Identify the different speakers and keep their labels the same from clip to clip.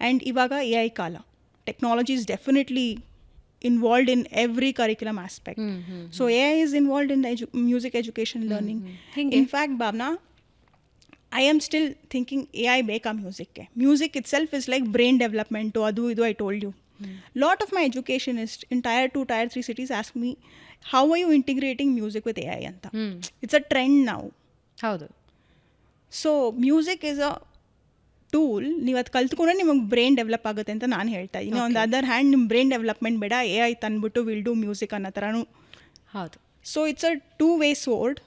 Speaker 1: And ಇವಾಗ AI ಕಾಲ, technology is definitely involved in every curriculum aspect. So AI is involved in the music education learning. In fact, Bhavna, I am still thinking AI beka music ke. Music itself is like brain development to adu idu I told you. Lot of my educationists in tier 2, tier 3 cities ask me, how are you integrating music with AI anta? It's a trend now.
Speaker 2: ಹೌದು.
Speaker 1: So music is a tool, ನೀವು ಅದು ಕಲ್ತ್ಕೊಂಡ್ರೆ ನಿಮಗೆ brain develop ಆಗುತ್ತೆ ಅಂತ ನಾನು ಹೇಳ್ತಾ ಇದ್ದೀನಿ. On the other hand ನಿಮ್ಮ ಬ್ರೈನ್ ಡೆವಲಪ್ಮೆಂಟ್ ಬೇಡ, AI ತಂದ್ಬಿಟ್ಟು ವಿಲ್ ಡೂ ಮ್ಯೂಸಿಕ್ ಅನ್ನೋ ಥರನೂ.
Speaker 2: ಹೌದು.
Speaker 1: So it's a 2-way sword.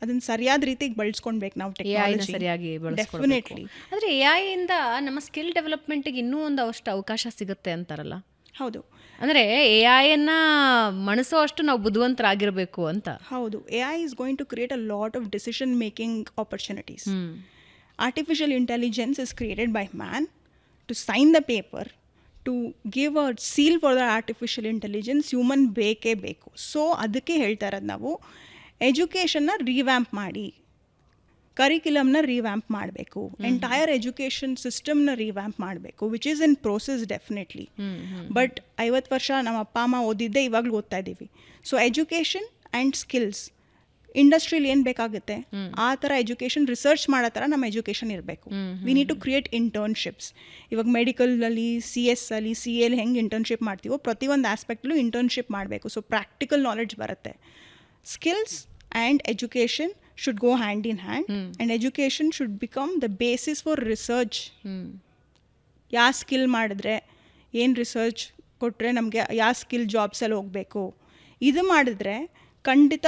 Speaker 1: ಅದನ್ನು ಸರಿಯಾದ ರೀತಿಗೆ ಬಳಸ್ಕೊಳ್ಬೇಕು ನಾವು ಟೆಕ್ನಾಲಜಿ,
Speaker 2: ಸರಿಯಾಗಿ
Speaker 1: ಡೆಫಿನೆಟ್ಲಿ.
Speaker 2: ಆದರೆ AI ಇಂದ ನಮ್ಮ ಸ್ಕಿಲ್ ಡೆವಲಪ್ಮೆಂಟ್ಗೆ ಇನ್ನೂ ಒಂದಷ್ಟು ಅವಕಾಶ ಸಿಗುತ್ತೆ ಅಂತಾರಲ್ಲ.
Speaker 1: ಹೌದು,
Speaker 2: ಅಂದರೆ AI-ಯನ್ನು ಮಣಿಸೋ ಅಷ್ಟು ನಾವು ಬುದ್ಧಿವಂತರಾಗಿರಬೇಕು ಅಂತ.
Speaker 1: ಹೌದು. AI is going to create a lot of decision making opportunities. Artificial intelligence is created by man to sign the paper, to give a seal for the artificial intelligence. human ಬೇಕೇ ಬೇಕು. ಸೊ ಅದಕ್ಕೆ ಹೇಳ್ತಾ ಇರೋದು ನಾವು ಎಜುಕೇಷನ್ನ revamp ಮಾಡಿ, ಕರಿಕ್ಯುಲಮ್ನ revamp ಮಾಡಬೇಕು, entire education ಸಿಸ್ಟಮ್ನ revamp ಮಾಡಬೇಕು, which is in process definitely. But 50 ವರ್ಷ ನಮ್ಮ ಅಪ್ಪ ಅಮ್ಮ ಓದಿದ್ದೆ ಇವಾಗಲೂ ಓದ್ತಾ ಇದ್ದೀವಿ. ಸೊ ಎಜುಕೇಷನ್ ಆ್ಯಂಡ್ ಸ್ಕಿಲ್ಸ್, ಇಂಡಸ್ಟ್ರಿಯಲ್ಲಿ ಏನು ಬೇಕಾಗುತ್ತೆ ಆ ಥರ ಎಜುಕೇಷನ್, ರಿಸರ್ಚ್ ಮಾಡೋ ಥರ ನಮ್ಮ ಎಜುಕೇಷನ್ ಇರಬೇಕು. We need to create internships. ಇವಾಗ ಮೆಡಿಕಲಲ್ಲಿ, CS ಅಲ್ಲಿ, CA ಹೆಂಗೆ ಇಂಟರ್ನ್ಶಿಪ್ ಮಾಡ್ತೀವೋ ಪ್ರತಿಯೊಂದು ಆಸ್ಪೆಕ್ಟಲ್ಲೂ ಇಂಟರ್ನ್ಶಿಪ್ ಮಾಡಬೇಕು. ಸೊ ಪ್ರಾಕ್ಟಿಕಲ್ ನಾಲೆಡ್ಜ್ ಬರುತ್ತೆ. Skills and education should go hand in hand, and education should become the basis for research. ಯಾವ ಸ್ಕಿಲ್ ಮಾಡಿದ್ರೆ ಏನು ರಿಸರ್ಚ್ ಕೊಟ್ಟರೆ ನಮಗೆ ಯಾವ ಸ್ಕಿಲ್ ಜಾಬ್ಸಲ್ಲಿ ಹೋಗಬೇಕು, ಇದು ಮಾಡಿದ್ರೆ ಖಂಡಿತ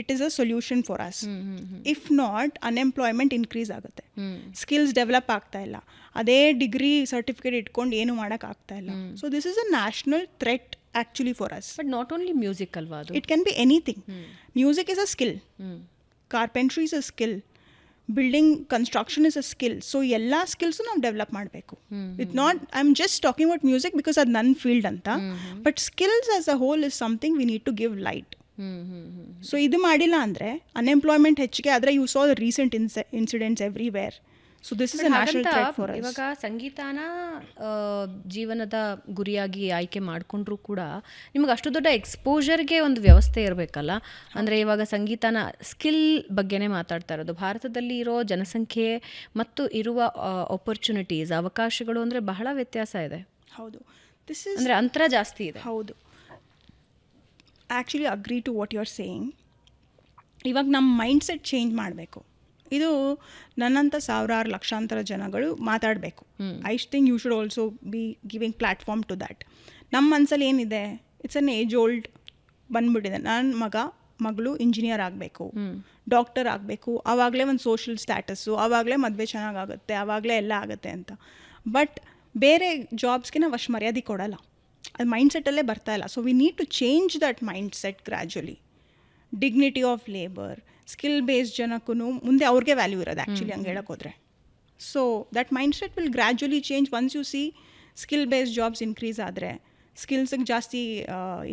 Speaker 1: it is a solution for us. If not, unemployment increase ಆಗುತ್ತೆ, ಸ್ಕಿಲ್ಸ್ ಡೆವಲಪ್ ಆಗ್ತಾ ಇಲ್ಲ, ಅದೇ ಡಿಗ್ರಿ ಸರ್ಟಿಫಿಕೇಟ್ ಇಟ್ಕೊಂಡು ಏನು ಮಾಡೋಕ್ಕಾಗ್ತಾ ಇಲ್ಲ. So this is a national threat actually for us.
Speaker 2: But not only music alva adu,
Speaker 1: it can be anything. Music is a skill, carpentry is a skill, building construction is a skill. So ella skills ನಾವು develop ಮಾಡಬೇಕು. It's not, I'm just talking about music because ಅದು ನನ್ನ field ಅಂತ, but skills as a whole is something we need to give light. So ಇದು ಮಾಡಿಲ್ಲ ಅಂದರೆ unemployment ಹೆಚ್ಚಿಗೆ ಆದರೆ you saw the recent incidents everywhere. So this is a national threat for us.
Speaker 2: ಇವಾಗ ಸಂಗೀತನ ಜೀವನದ ಗುರಿಯಾಗಿ ಆಯ್ಕೆ ಮಾಡಿಕೊಂಡ್ರೂ ಕೂಡ ನಿಮಗೆ ಅಷ್ಟು ದೊಡ್ಡ ಎಕ್ಸ್ಪೋಜರ್ಗೆ ಒಂದು ವ್ಯವಸ್ಥೆ ಇರಬೇಕಲ್ಲ. ಅಂದರೆ ಇವಾಗ ಸಂಗೀತನ ಸ್ಕಿಲ್ ಬಗ್ಗೆನೇ ಮಾತಾಡ್ತಾ ಇರೋದು. ಭಾರತದಲ್ಲಿ ಇರೋ ಜನಸಂಖ್ಯೆ ಮತ್ತು ಇರುವ ಆಪರ್ಚುನಿಟೀಸ್, ಅವಕಾಶಗಳು ಅಂದರೆ ಬಹಳ ವ್ಯತ್ಯಾಸ ಇದೆ.
Speaker 1: ಹೌದು,
Speaker 2: ಅಂದರೆ ಅಂತರ ಜಾಸ್ತಿ ಇದೆ.
Speaker 1: ಹೌದು, actually agree to what you are saying. ಇವಾಗ ನಮ್ಮ ಮೈಂಡ್ಸೆಟ್ ಚೇಂಜ್ ಮಾಡಬೇಕು. ಇದು ನನ್ನಂಥ ಸಾವಿರಾರು ಲಕ್ಷಾಂತರ ಜನಗಳು ಮಾತಾಡಬೇಕು. I think you should also be giving platform to that. ನಮ್ಮ ಮನಸ್ಸಲ್ಲಿ ಏನಿದೆ, ಇಟ್ಸ್ ಅನ್ ಏಜ್ ಓಲ್ಡ್ ಬಂದ್ಬಿಟ್ಟಿದೆ. ನನ್ನ ಮಗಳು ಇಂಜಿನಿಯರ್ ಆಗಬೇಕು, ಡಾಕ್ಟರ್ ಆಗಬೇಕು, ಆವಾಗಲೇ ಒಂದು ಸೋಷಿಯಲ್ ಸ್ಟ್ಯಾಟಸ್ಸು, ಆವಾಗಲೇ ಮದುವೆ ಚೆನ್ನಾಗಾಗುತ್ತೆ, ಆವಾಗಲೇ ಎಲ್ಲ ಆಗುತ್ತೆ ಅಂತ. ಬಟ್ ಬೇರೆ ಜಾಬ್ಸ್ಗೆ ನಾವು ಅಷ್ಟು ಮರ್ಯಾದೆ ಕೊಡೋಲ್ಲ, ಅದು ಮೈಂಡ್ಸೆಟ್ಟಲ್ಲೇ ಬರ್ತಾ ಇಲ್ಲ. So we need to change that mindset gradually. Dignity of labour, skill based ಜನಕ್ಕೂ ಮುಂದೆ ಅವ್ರಿಗೆ ವ್ಯಾಲ್ಯೂ ಇರೋದು ಆ್ಯಕ್ಚುಲಿ ಹಂಗೆ ಹೇಳೋಕ್ಕೋದ್ರೆ. So that mindset will gradually change. Once you see skill based jobs increase ಆದರೆ, ಸ್ಕಿಲ್ಸಿಗೆ ಜಾಸ್ತಿ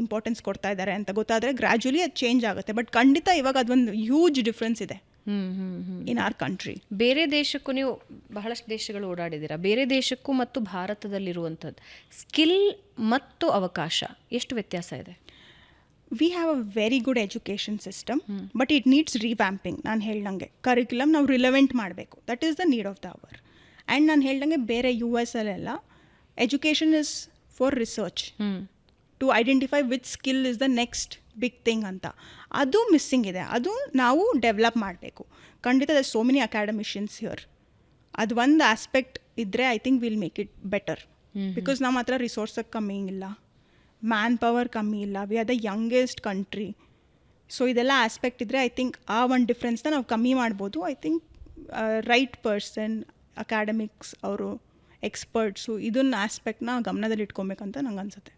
Speaker 1: ಇಂಪಾರ್ಟೆನ್ಸ್ ಕೊಡ್ತಾ ಇದ್ದಾರೆ ಅಂತ ಗೊತ್ತಾದರೆ ಗ್ರ್ಯಾಜುಲಿ ಅದು ಚೇಂಜ್ ಆಗುತ್ತೆ. ಬಟ್ ಖಂಡಿತ ಇವಾಗ ಅದೊಂದು ಹ್ಯೂಜ್ ಡಿಫ್ರೆನ್ಸ್ ಇದೆ ಇನ್ ಆರ್ ಕಂಟ್ರಿ.
Speaker 2: ಬೇರೆ ದೇಶಕ್ಕೂ, ನೀವು ಬಹಳಷ್ಟು ದೇಶಗಳು ಓಡಾಡಿದ್ದೀರಾ, ಬೇರೆ ದೇಶಕ್ಕೂ ಮತ್ತು ಭಾರತದಲ್ಲಿರುವಂಥದ್ದು ಸ್ಕಿಲ್ ಮತ್ತು ಅವಕಾಶ ಎಷ್ಟು ವ್ಯತ್ಯಾಸ ಇದೆ?
Speaker 1: We have a very good education system, but it needs revamping. ನಾನು ಹೇಳ್ದಂಗೆ ಕರಿಕ್ಯುಲಮ್ ನಾವು ರಿಲೆವೆಂಟ್ ಮಾಡಬೇಕು. That is the need of the hour. And ನಾನು ಹೇಳ್ದಂಗೆ ಬೇರೆ US ಅಲ್ಲೆಲ್ಲ education is for research to identify which skill is the next big thing ಅಂತ. ಅದು ಮಿಸ್ಸಿಂಗ್ ಇದೆ, ಅದು ನಾವು ಡೆವಲಪ್ ಮಾಡಬೇಕು. ಖಂಡಿತ the so many academicians here. ಅದು ಒಂದು ಆಸ್ಪೆಕ್ಟ್ ಇದ್ದರೆ I think will make it better. Because ನಮ್ಮ ಹತ್ರ ರಿಸೋರ್ಸಕ್ಕೆ ಕಮ್ಮಿ ಇಲ್ಲ, ಮ್ಯಾನ್ ಪವರ್ ಕಮ್ಮಿ ಇಲ್ಲ, we are the youngest country. So ಇದೆಲ್ಲ ಆಸ್ಪೆಕ್ಟ್ ಇದ್ದರೆ ಐ ಥಿಂಕ್ ಆ ಒಂದು ಡಿಫ್ರೆನ್ಸ್ನ ನಾವು ಕಮ್ಮಿ ಮಾಡ್ಬೋದು. I think right person, academics ಅವರು, ಎಕ್ಸ್ಪರ್ಟ್ಸು ಇದನ್ನ ಆಸ್ಪೆಕ್ಟ್ನ ಗಮನದಲ್ಲಿ ಇಟ್ಕೊಬೇಕಂತ ನಂಗೆ ಅನ್ಸುತ್ತೆ.